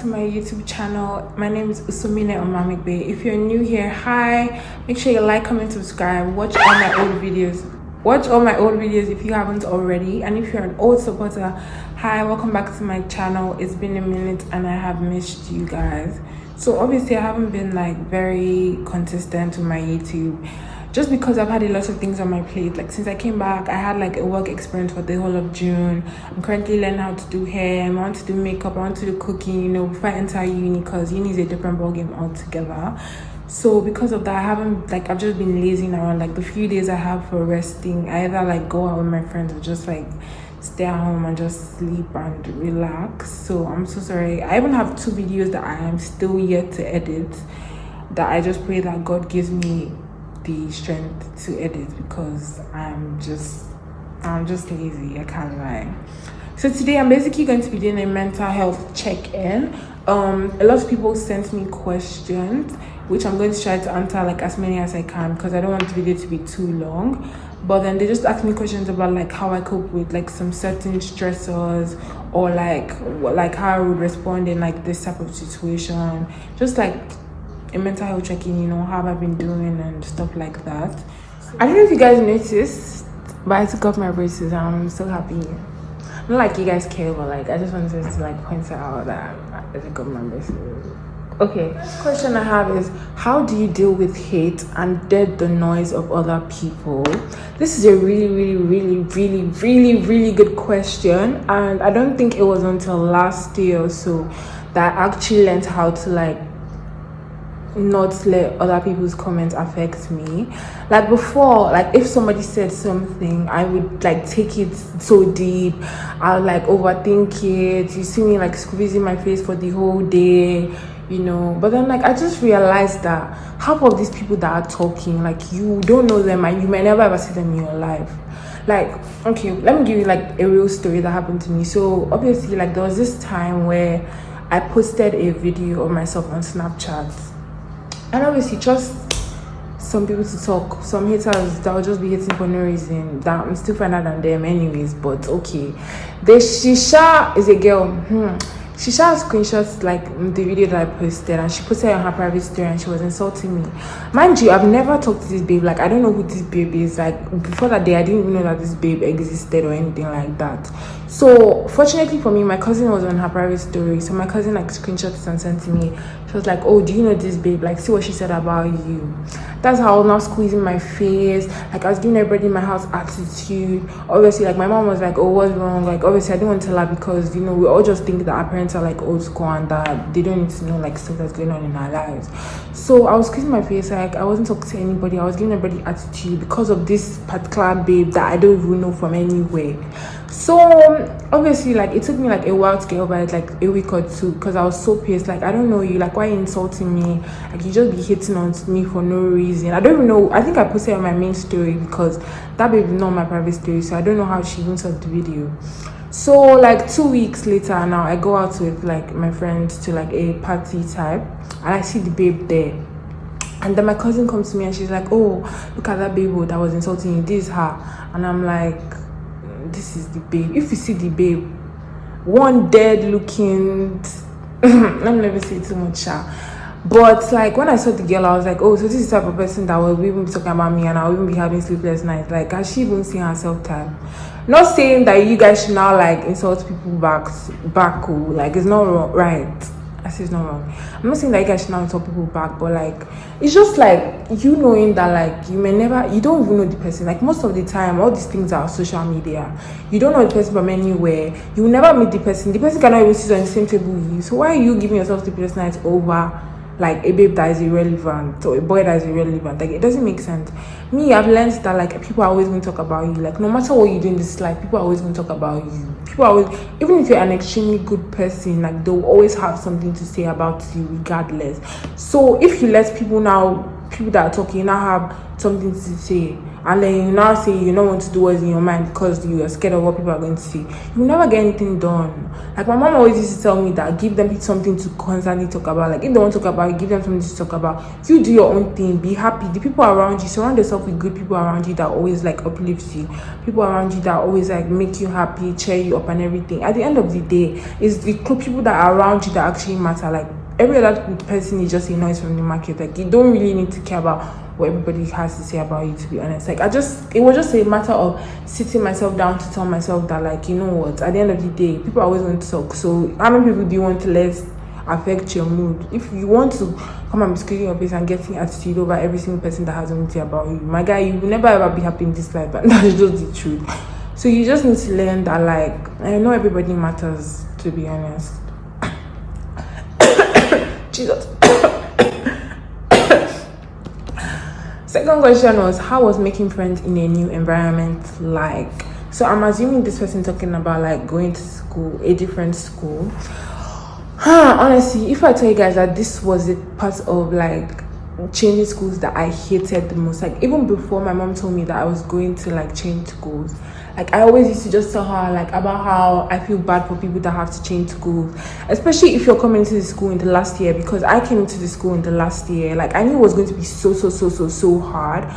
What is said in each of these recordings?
to my YouTube channel. My name is Usumine Omamigbe. If you're new here, hi. Make sure you like, comment, subscribe. Watch all my old videos. Watch all my old videos if you haven't already. And if you're an old supporter, hi, welcome back to my channel. It's been a minute and I have missed you guys. So obviously I haven't been like very consistent with my YouTube, just because I've had a lot of things on my plate. Like since I came back, I had like a work experience for the whole of June. I'm currently learning how to do hair, I want to do makeup, I want to do cooking, you know, before I enter uni, because uni is a different ballgame altogether. So because of that, I've just been lazing around. Like the few days I have for resting, I either like go out with my friends or just like stay at home and just sleep and relax. So I'm so sorry. I even have 2 videos that I am still yet to edit, that I just pray that God gives me the strength to edit, because I'm just lazy, I can't lie. So today I'm basically going to be doing a mental health check-in. A lot of people sent me questions, which I'm going to try to answer like as many as I can, because I don't want the video to be too long. But then they just asked me questions about like how I cope with like some certain stressors, or like how I would respond in like this type of situation, just like a mental health check-in, you know, how have I been doing and stuff like that. I don't know if you guys noticed, but I took off my braces and I'm so happy. Not like you guys care, but like I just wanted to like point out that I took off my braces. Okay, question I have is, how do you deal with hate and dread the noise of other people? This is a really good question, and I don't think it was until last year or so that I actually learned how to like not let other people's comments affect me. Like before, like if somebody said something, I would like take it so deep, I would like overthink it. You see me like squeezing my face for the whole day, you know. But then like I just realized that half of these people that are talking, like you don't know them and you may never ever see them in your life. Like, okay, let me give you like a real story that happened to me. So obviously like there was this time where I posted a video of myself on Snapchat, and obviously just some people to talk, some haters that will just be hating for no reason, that I'm still finer than them anyways, but okay. Shisha is a girl. Shisha screenshots like the video that I posted, and she posted it on her private story and she was insulting me. Mind you, I've never talked to this babe. Like I don't know who this babe is. Like before that day, I didn't even know that this babe existed or anything like that. So fortunately for me, my cousin was on her private story, so my cousin like screenshot it and sent to me. She was like, oh, do you know this babe? Like, see what she said about you. That's how I was now squeezing my face. Like I was giving everybody in my house attitude. Obviously, like my mom was like, oh, what's wrong? Like obviously I didn't want to tell her, because you know we all just think that our parents are like old school and that they don't need to know like stuff that's going on in our lives. So I was squeezing my face, like I wasn't talking to anybody. I was giving everybody attitude because of this particular babe that I don't even know from anywhere. So obviously like it took me like a while to get over it, like a week or 2, because I was so pissed. Like I don't know you, like why are you insulting me? Like you just be hitting on me for no reason. I don't even know. I think I posted on my main story, because that babe is not my private story, so I don't know how she even saw the video. So like 2 weeks later now, I go out with like my friends to like a party type, and I see the babe there. And then my cousin comes to me and she's like, oh, look at that babe that was insulting you, this is her. And I'm like, this is the babe. If you see the babe, one dead looking let me never say too much, but like when I saw the girl, I was like, oh, so this is the type of person that will even be talking about me, and I'll even be having sleepless nights. Like, has she even seen herself type? Not saying that you guys should now like insult people back, like it's not right. I say it's not wrong. I'm not saying that you guys should now insult people back, but like it's just like you knowing that like you don't even know the person. Like most of the time, all these things are on social media. You don't know the person from anywhere. You will never meet the person. The person cannot even sit on the same table with you. So why are you giving yourself sleepless nights over like a babe that is irrelevant or a boy that is irrelevant? Like it doesn't make sense. Me, I've learned that like people are always going to talk about you. Like no matter what you do in this life, people are always going to talk about you. People are always, even if you're an extremely good person, like they'll always have something to say about you regardless. So if you let people now people that are talking, you now have something to say, and then you now say you don't want to do what's in your mind because you are scared of what people are going to say. You will never get anything done. Like my mom always used to tell me that give them something to constantly talk about. Like if they want to talk about it, give them something to talk about. You do your own thing, be happy. The people around you, surround yourself with good people around you that always like uplift you, people around you that always like make you happy, cheer you up and everything. At the end of the day, it's the people that are around you that actually matter. Like every other person is just a noise from the market. Like you don't really need to care about what everybody has to say about you, to be honest. Like it was just a matter of sitting myself down to tell myself that, like, you know what, at the end of the day, people always want to talk. So how many people do you want to let affect your mood? If you want to come and be screaming your face and getting attitude over every single person that has anything about you, my guy, you will never ever be happy in this life. But that's just the truth. So you just need to learn that, like, I know everybody matters, to be honest. Jesus. Second question was, how was making friends in a new environment like? So I'm assuming this person talking about like going to school, a different school. Honestly, if I tell you guys that this was a part of like changing schools that I hated the most, like even before my mom told me that I was going to like change schools, like I always used to just tell her like about how I feel bad for people that have to change schools, especially if you're coming into the school in the last year, because I came into the school in the last year. Like I knew it was going to be so hard.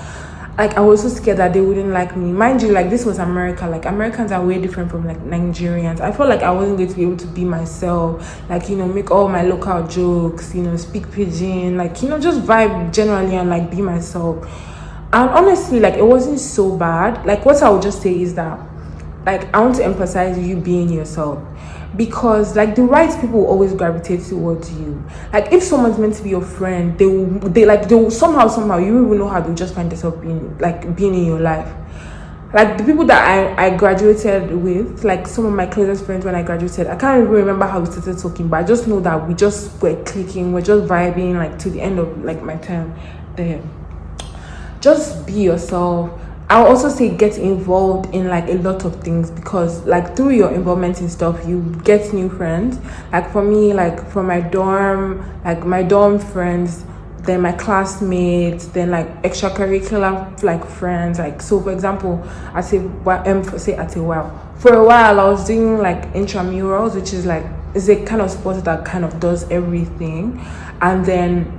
Like I was so scared that they wouldn't like me. Mind you, like this was America. Like Americans are way different from like Nigerians. I felt like I wasn't going to be able to be myself. Like, you know, make all my local jokes, you know, speak pidgin, like, you know, just vibe generally and like be myself. And honestly, like it wasn't so bad. Like what I would just say is that, like, I want to emphasize you being yourself, because like the right people will always gravitate towards you. Like if someone's meant to be your friend, they will somehow you don't even know how to just find yourself being in your life. Like the people that I graduated with, like some of my closest friends when I graduated, I can't even remember how we started talking, but I just know that we just were clicking, we're just vibing like to the end of like my time there. Just be yourself. I'll also say get involved in like a lot of things, because like through your involvement in stuff you get new friends. Like for me, like from my dorm friends, then my classmates, then like extracurricular like friends. Like so for example, for a while I was doing like intramurals, which is like is a kind of sport that kind of does everything. And then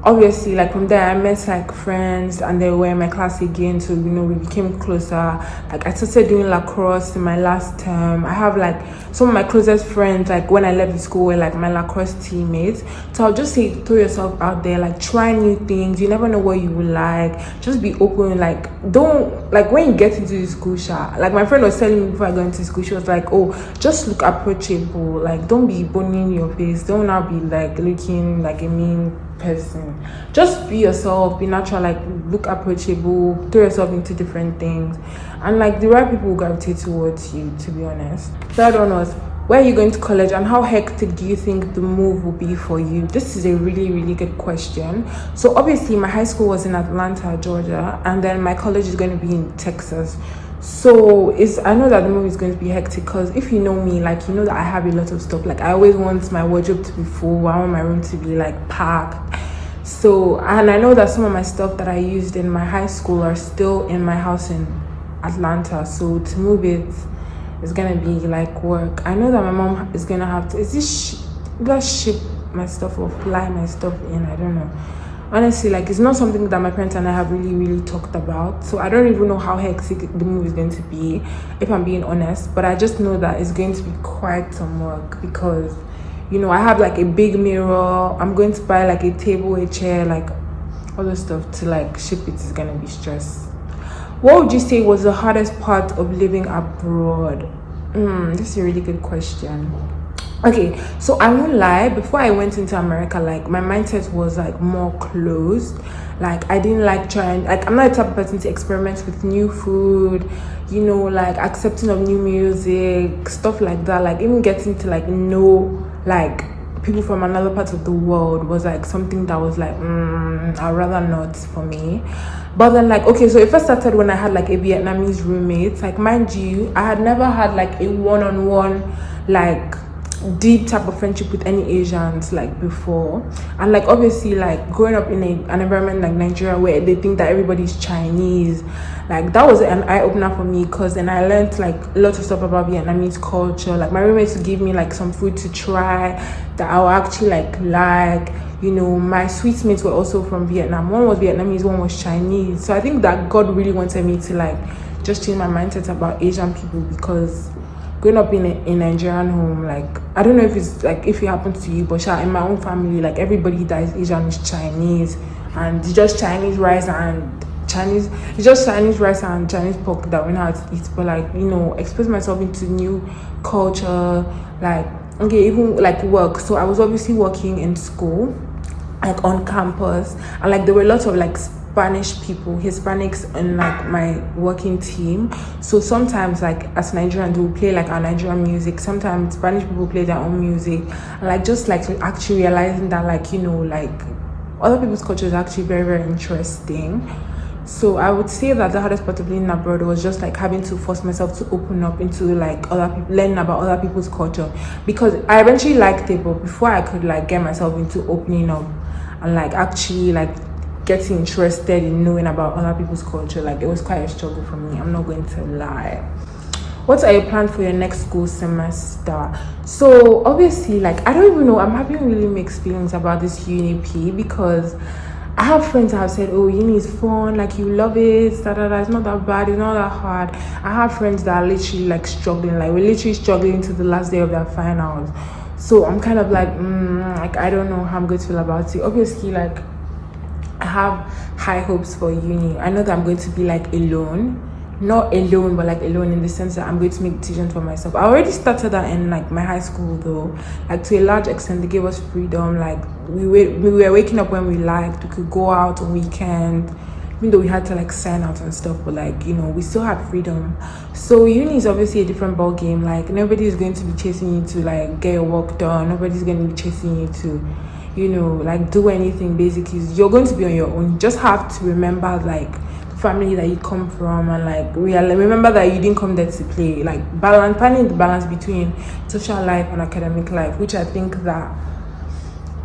obviously, like from there I met like friends and they were in my class again, so you know we became closer. Like I started doing lacrosse in my last term. I have like some of my closest friends, like when I left the school, were like my lacrosse teammates. So I'll just say throw yourself out there, like try new things. You never know what you will like. Just be open. Like don't, like when you get into the school, like my friend was telling me before I got into school, she was like, oh, just look approachable. Like don't be boning your face. Don't now be like looking like a mean person. Just be yourself, be natural, like look approachable, throw yourself into different things, and like the right people will gravitate towards you, to be honest. Third one was, where are you going to college and how hectic do you think the move will be for you? This is a really good question. So obviously my high school was in Atlanta, Georgia, and then my college is going to be in Texas. So I know that the movie is going to be hectic, because if you know me, like you know that I have a lot of stuff. Like I always want my wardrobe to be full. I want my room to be like packed. So, and I know that some of my stuff that I used in my high school are still in my house in Atlanta. So to move it is gonna be like work. I know that my mom is gonna have to, let's ship my stuff or fly my stuff in, I don't know. Honestly, like it's not something that my parents and I have really talked about. So I don't even know how hectic the move is going to be, if I'm being honest. But I just know that it's going to be quite some work, because you know I have like a big mirror. I'm going to buy like a table, a chair, like all the stuff to like ship it is gonna be stress. What would you say was the hardest part of living abroad? This is a really good question. Okay, so I won't lie, before I went into America, like my mindset was like more closed. Like I didn't like trying, like I'm not the type of person to experiment with new food, you know, like accepting of new music, stuff like that. Like even getting to like know like people from another part of the world was like something that was like I'd rather not for me. But then like, okay, so it first started when I had like a Vietnamese roommate. Like mind you, I had never had like a one-on-one like deep type of friendship with any Asians like before. And like obviously like growing up in an environment like Nigeria where they think that everybody's Chinese, like that was an eye-opener for me, because then I learned like a lot of stuff about Vietnamese culture. Like my roommates would give me like some food to try that I would actually like you know. My sweet mates were also from Vietnam. One was Vietnamese, one was Chinese. So I think that God really wanted me to like just change my mindset about Asian people, because growing up in a Nigerian home, like I don't know if it's like if it happens to you, but in my own family, like everybody that is Asian is Chinese, and it's just Chinese rice and Chinese pork that we know how to eat. But like, you know, expose myself into new culture, like okay, even like work. So I was obviously working in school, like on campus, and like there were lots of like Spanish people, Hispanics in like my working team. So sometimes like as Nigerians we'll play like our Nigerian music, sometimes Spanish people play their own music, and like just like actually realizing that like, you know, like other people's culture is actually very, very interesting. So I would say that the hardest part of living abroad was just like having to force myself to open up into like other people, learning about other people's culture, because I eventually liked it, but before I could like get myself into opening up and like actually like getting interested in knowing about other people's culture, like it was quite a struggle for me, I'm not going to lie. What are your plans for your next school semester? So obviously like I don't even know, I'm having really mixed feelings about this uni P, because I have friends that have said, oh, uni is fun, like you love it, it's not that bad, it's not that hard. I have friends that are literally like struggling, like we're literally struggling to the last day of their finals. So I'm kind of like like I don't know how I'm going to feel about it. Obviously like I have high hopes for uni. I know that I'm going to be like alone, not alone, but like alone in the sense that I'm going to make decisions for myself. I already started that in like my high school though. Like to a large extent, they gave us freedom. Like we were waking up when we liked. We could go out on weekend, even though we had to like sign out and stuff. But like, you know, we still had freedom. So uni is obviously a different ball game. Like nobody is going to be chasing you to like get your work done. Nobody's going to be chasing you to, you know, like do anything. Basically you're going to be on your own. You just have to remember like the family that you come from, and like remember that you didn't come there to play. Like finding the balance between social life and academic life, which I think that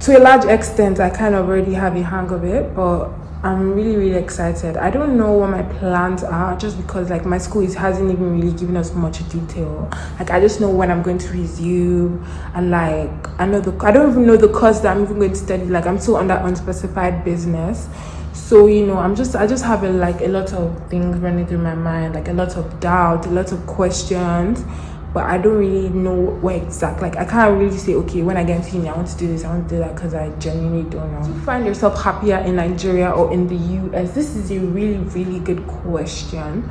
to a large extent I kind of already have a hang of it. But I'm really, really excited. I don't know what my plans are, just because like my school hasn't even really given us much detail. Like I just know when I'm going to resume, and like I don't even know the course that I'm even going to study. Like I'm still under unspecified business. So, you know, I just have a lot of things running through my mind, like a lot of doubt, a lot of questions, but I don't really know what exact. Like I can't really say, okay, when I get into uni I want to do this, I want to do that, because I genuinely don't know. Do you find yourself happier in Nigeria or in the US? This is a really, really good question.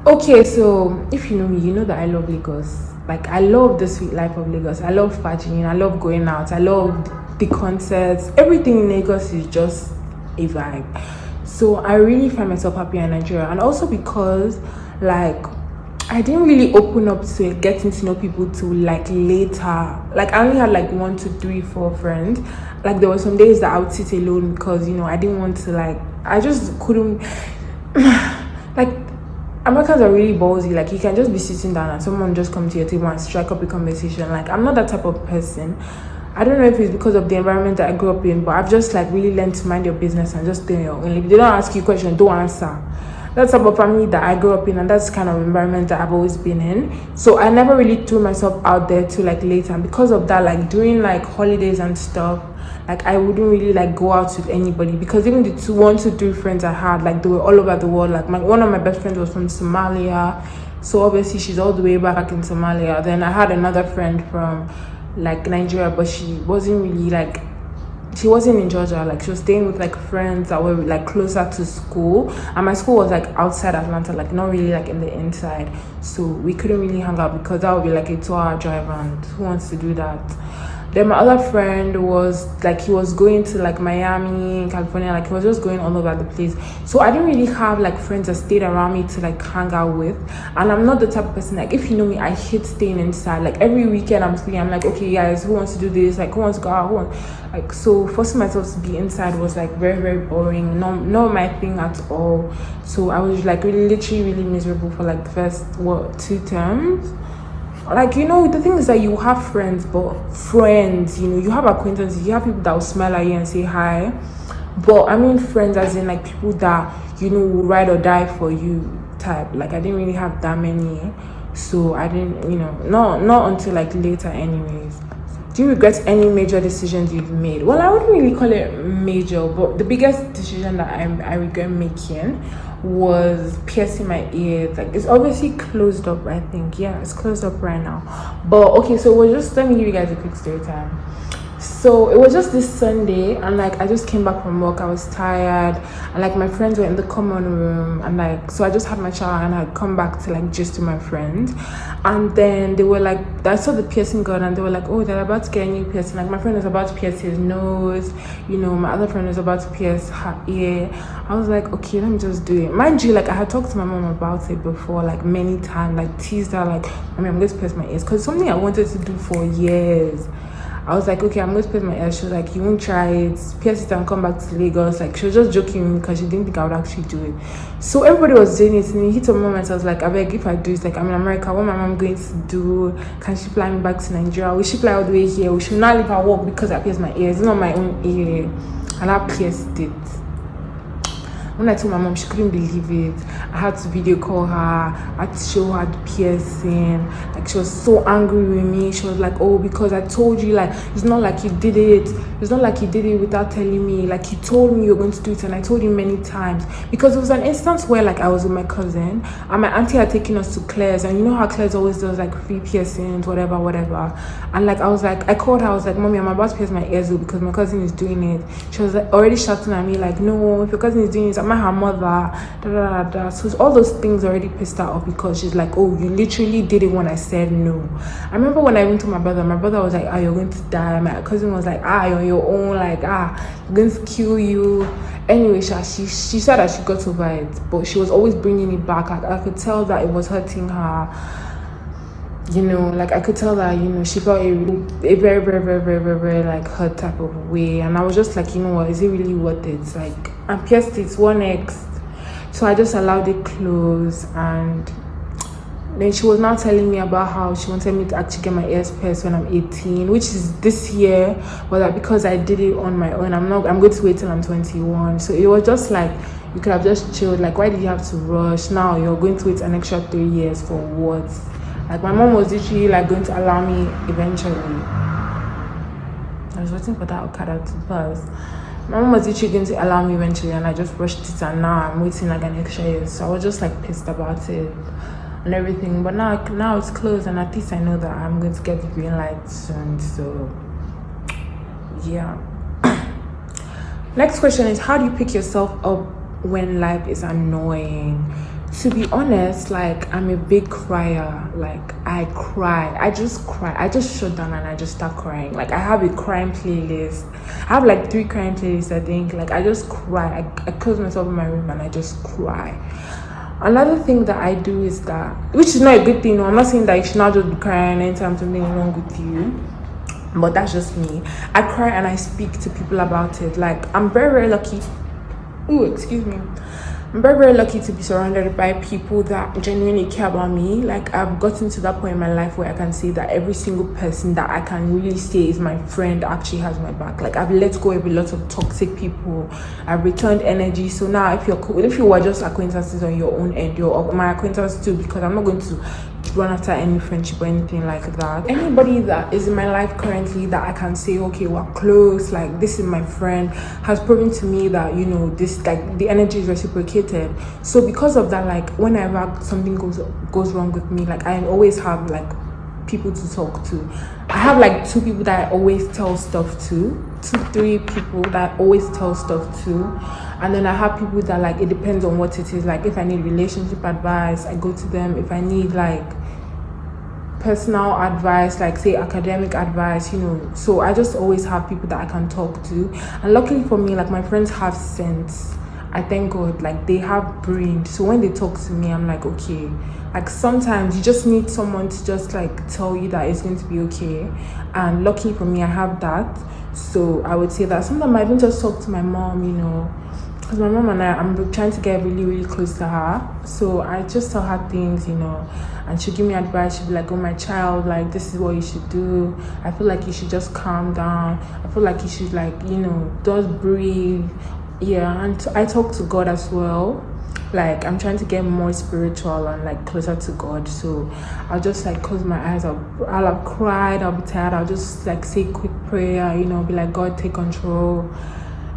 Okay, so if you know me, you know that I love Lagos. Like I love the sweet life of Lagos. I love partying, I love going out, I love the concerts. Everything in Lagos is just a vibe. So I really find myself happy in Nigeria, and also because like I didn't really open up to getting to know people till like later. Like I only had like 1 to 3 4 friends. Like there were some days that I would sit alone, because you know I didn't want to, like I just couldn't like Americans are really ballsy. Like you can just be sitting down and someone just come to your table and strike up a conversation. Like I'm not that type of person. I don't know if it's because of the environment that I grew up in, but I've just like really learned to mind your business and just stay on your own. If they don't ask you a question, don't answer. That's about family that I grew up in, and that's kind of environment that I've always been in. So I never really threw myself out there till like later, and because of that, like during like holidays and stuff, like I wouldn't really like go out with anybody, because even the 1 to 3 friends I had, like they were all over the world. Like one of my best friends was from Somalia, so obviously she's all the way back in Somalia. Then I had another friend from like Nigeria, but she wasn't in Georgia. Like she was staying with like friends that were like closer to school, and my school was like outside Atlanta, like not really like in the inside, so we couldn't really hang out because that would be like a 2-hour drive, and who wants to do that? Then my other friend was like, he was going to like Miami, California, like he was just going all over the place. So I didn't really have like friends that stayed around me to like hang out with. And I'm not the type of person, like if you know me, I hate staying inside. Like every weekend I'm free, I'm like, okay guys, who wants to do this? Like who wants to go out? Like, so forcing myself to be inside was like very, very boring. Not my thing at all. So I was like really, literally really miserable for like the first 2 terms. Like, you know, the thing is that you have friends, but friends, you know, you have acquaintances, you have people that will smile at you and say hi. But I mean friends as in like people that, you know, will ride or die for you type. Like I didn't really have that many. So I didn't, you know, not until like later anyways. Do you regret any major decisions you've made? Well, I wouldn't really call it major, but the biggest decision that I regret making was piercing my ears. Like it's obviously closed up, I think. Yeah, it's closed up right now. But okay, so we're just let me give you guys a quick story time. So it was just this Sunday, and like I just came back from work. I was tired, and like my friends were in the common room, and like so I just had my shower and I'd come back to like just to my friends, and then they were like, I saw the piercing gun, and they were like, oh, they're about to get a new piercing. Like my friend was about to pierce his nose, you know, my other friend was about to pierce her ear. I was like, okay, let me just do it. Mind you, like I had talked to my mom about it before, like many times, like teased her, like, I mean, I'm going to pierce my ears because it's something I wanted to do for years. I was like, okay, I'm going to pierce my ears. She was like, you won't try it, pierce it and come back to Lagos. Like, she was just joking because she didn't think I would actually do it. So everybody was doing it, and it hit a moment. I was like, I beg, if I do it, like, I'm in America, what my mom going to do? Can she fly me back to Nigeria? Will she fly all the way here? We should not leave her work because I pierced my ears. It's not my own ear. And I pierced it. When I told my mom, she couldn't believe it. I had to video call her. I had to show her the piercing. Like, she was so angry with me. She was like, oh, because I told you, like, it's not like you did it. It's not like you did it without telling me. Like, you told me you were going to do it, and I told you many times. Because it was an instance where, like, I was with my cousin, and my auntie had taken us to Claire's. And you know how Claire's always does, like, free piercings, whatever. And, like, I called her. I was like, Mommy, I'm about to pierce my ears because my cousin is doing it. She was, like, already shouting at me, like, no, if your cousin is doing it, I'm her mother, da, da, da, da. So all those things already pissed her off because she's like, oh, you literally did it when I said no. I remember when I went to my brother was like, you're going to die. My cousin was like, you're on your own, like, I'm going to kill you. Anyway, she said that she got over it, but she was always bringing it back. Like, I could tell that it was hurting her. You know, like I could tell that, you know, she felt a very, very, very, very, very, very like hurt type of way. And I was just like, you know what, is it really worth it? Like, I pierced it 1x. So I just allowed it close. And then she was now telling me about how she wanted me to actually get my ears pierced when I'm 18, which is this year. But like, because I did it on my own, I'm going to wait till I'm 21. So it was just like, you could have just chilled. Like, why did you have to rush? Now you're going to wait an extra 3 years for what? Like, my mom was literally like going to allow me eventually. I was waiting for that Okada to pass. My mom was literally going to allow me eventually, and I just rushed it, and now I'm waiting like an extra year. So I was just like pissed about it and everything. But now it's closed, and at least I know that I'm going to get the green light soon. So yeah. Next question is, how do you pick yourself up when life is annoying? To be honest, like, I'm a big crier. Like, I cry. I just cry. I just shut down and I just start crying. Like, I have a crying playlist. I have like 3 crying playlists, I think. Like, I just cry. I close myself in my room and I just cry. Another thing that I do is that, which is not a good thing. No, I'm not saying that you should not just be crying anytime something is wrong with you. But that's just me. I cry and I speak to people about it. Like, I'm very, very lucky. Ooh, excuse me. I'm very, very lucky to be surrounded by people that genuinely care about me. Like, I've gotten to that point in my life where I can say that every single person that I can really say is my friend actually has my back. Like, I've let go of a lot of toxic people. I've returned energy. So now, if you were just acquaintances on your own end, you're my acquaintance too, because I'm not going to run after any friendship or anything like that. Anybody that is in my life currently that I can say, okay, we're close, like, this is my friend, has proven to me that, you know, this, like, the energy is reciprocated. So because of that, like, whenever something goes wrong with me, like, I always have like people to talk to. I have like 2 people that I always tell stuff to, 3 people that I always tell stuff to. And then I have people that, like, it depends on what it is. Like, if I need relationship advice, I go to them. If I need like personal advice, like say academic advice, you know, so I just always have people that I can talk to. And luckily for me, like, my friends have sense. I thank God, like, they have brain. So when they talk to me, I'm like, okay. Like, sometimes you just need someone to just like tell you that it's going to be okay. And luckily for me, I have that. So I would say that sometimes I even just talk to my mom, you know, because my mom and I'm trying to get really, really close to her. So I just tell her things, and she'll give me advice. She'll be like, oh, my child, like, this is what you should do. I feel like you should just calm down. I feel like you should, like, just breathe. Yeah, and I talk to God as well. Like, I'm trying to get more spiritual and like closer to God. So I'll just like close my eyes. I'll have cried. I'll be tired. I'll just like say quick prayer. Be like, God, take control.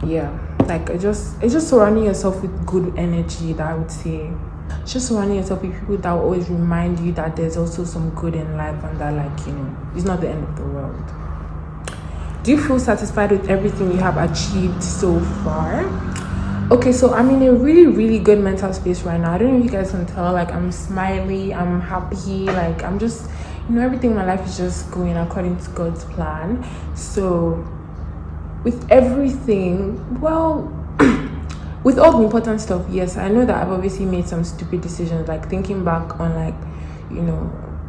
Yeah, like it's just surrounding yourself with good energy. That I would say. It's just surrounding yourself with people that will always remind you that there's also some good in life and that like it's not the end of the world. Do you feel satisfied with everything you have achieved so far? Okay, so I'm in a really, really good mental space right now. I don't know if you guys can tell. Like, I'm smiley, I'm happy. Like, I'm just, everything in my life is just going according to God's plan. So, with everything, well, with all the important stuff, yes, I know that I've obviously made some stupid decisions. Like, thinking back on, like,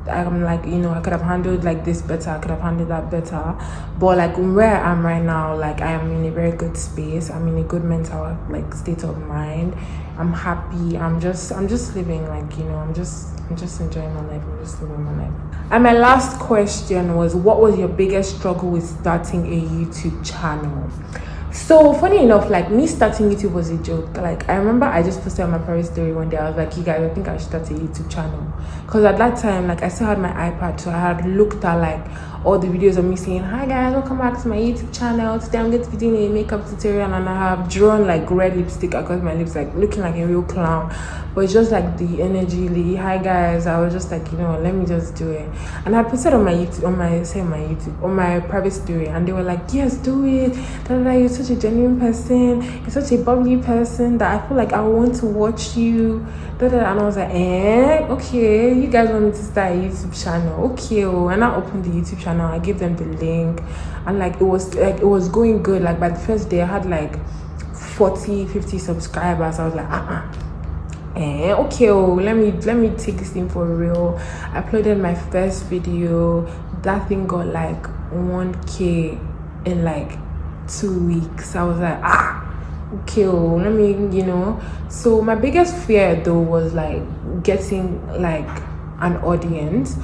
I'm like, I could have handled like this better, I could have handled that better. But like where I am right now, like I am in a very good space. I'm in a good mental like state of mind. I'm happy. I'm just living, like, I'm just enjoying my life. I'm just living my life. And my last question was, what was your biggest struggle with starting a YouTube channel? So funny enough, like me starting YouTube was a joke. Like I remember I just posted on my private story one day. I was like, you guys, I think I should start a YouTube channel. Because at that time, like I still had my iPad, so I had looked at like all the videos of me saying, hi guys, welcome back to my YouTube channel. Today I'm going to be doing a makeup tutorial, and I have drawn like red lipstick across my lips, like looking like a real clown. But it's just like the energy, the hi guys. I was just like, let me just do it. And I posted on my YouTube, on my private story, and they were like, yes, do it. You're such a genuine person, you're such a bubbly person that I feel like I want to watch you. And I was like, okay, you guys want me to start a YouTube channel? Okay, and I opened the YouTube channel. I gave them the link, and like it was going good. Like by the first day I had like 40-50 subscribers. I was like, okay, let me take this thing for real. I uploaded my first video. That thing got like 1K in like 2 weeks. I was like, okay, let me, So my biggest fear though was like getting like an audience,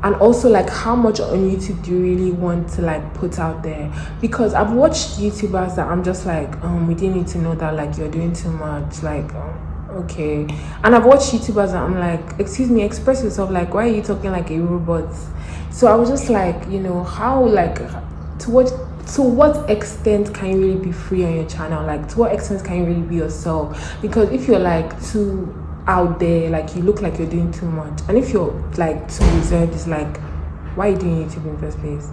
and also like how much on YouTube do you really want to like put out there? Because I've watched YouTubers that I'm just like, we didn't need to know that like you're doing too much, like okay. And I've watched YouTubers that I'm like, excuse me, express yourself, like why are you talking like a robot? So I was just like, how, like, to what extent can you really be free on your channel? Like to what extent can you really be yourself? Because if you're like too out there, like you look like you're doing too much, and if you're like too reserved, it's like, why are you doing YouTube in the first place?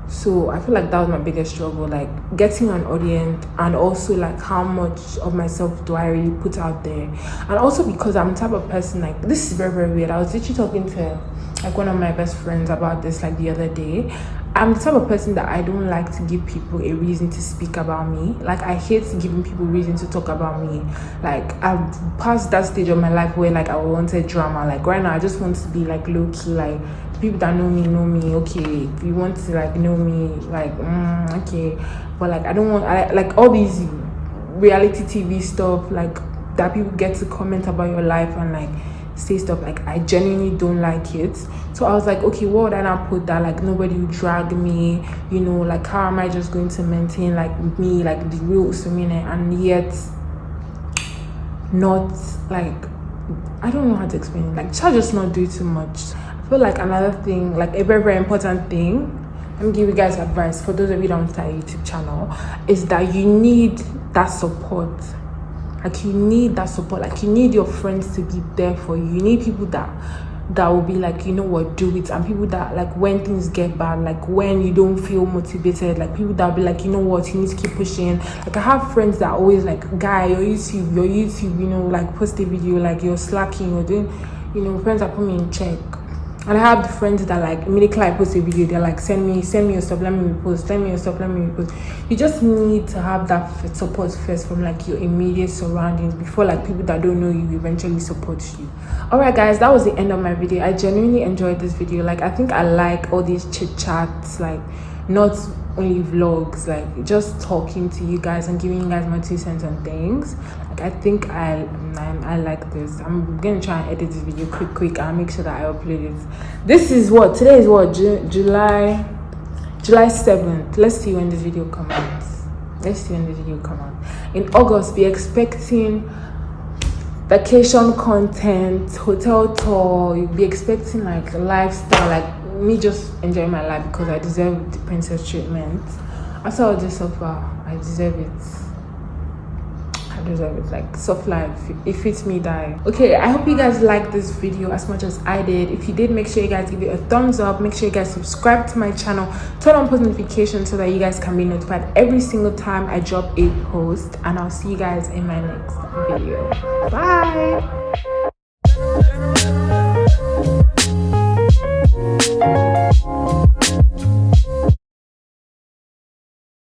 So I feel like that was my biggest struggle, like getting an audience, and also like how much of myself do I really put out there. And also because I'm the type of person, like, this is very, very weird. I was literally talking to like one of my best friends about this like the other day. I'm the type of person that I don't like to give people a reason to speak about me. Like I hate giving people reason to talk about me. Like I've passed that stage of my life where like I wanted drama. Like right now I just want to be like low key. Like people that know me. Okay, if you want to like know me, like okay. But like I don't want like all these reality TV stuff, like that people get to comment about your life and like say stuff, like I genuinely don't like it. So I was like, okay, what would I not put that like nobody would drag me, like how am I just going to maintain like me, like the real Usumine, and yet not like, I don't know how to explain it, like shall just not do too much. I feel like another thing, like a very, very important thing, let me give you guys advice for those of you that don't start a YouTube channel, is that you need that support. Like you need that support. Like you need your friends to be there for you. You need people that will be like, do it. And people that like when things get bad, like when you don't feel motivated, like people that will be like, you need to keep pushing. Like I have friends that are always like, guy, your YouTube, like post a video, like you're slacking, you're doing, friends that put me in check. And I have the friends that like immediately I post a video, they're like, send me your stuff, let me repost, send me your stuff, let me repost. You just need to have that support first from like your immediate surroundings before like people that don't know you eventually support you. Alright guys, that was the end of my video. I genuinely enjoyed this video. Like I think I like all these chit chats, like not only vlogs, like just talking to you guys and giving you guys my 2 cents on things. Like I think I like this. I'm gonna try and edit this video quick. I'll make sure that I upload it. This is what today is, what, July 7th. Let's see when this video comes out. In August, be expecting vacation content, hotel tour. You'll be expecting like lifestyle, like me just enjoying my life because I deserve the princess treatment. After all this so far, I deserve it. Like soft life, it fits me, die. Okay, I hope you guys liked this video as much as I did. If you did, make sure you guys give it a thumbs up. Make sure you guys subscribe to my channel, turn on post notifications so that you guys can be notified every single time I drop a post. And I'll see you guys in my next video. Bye.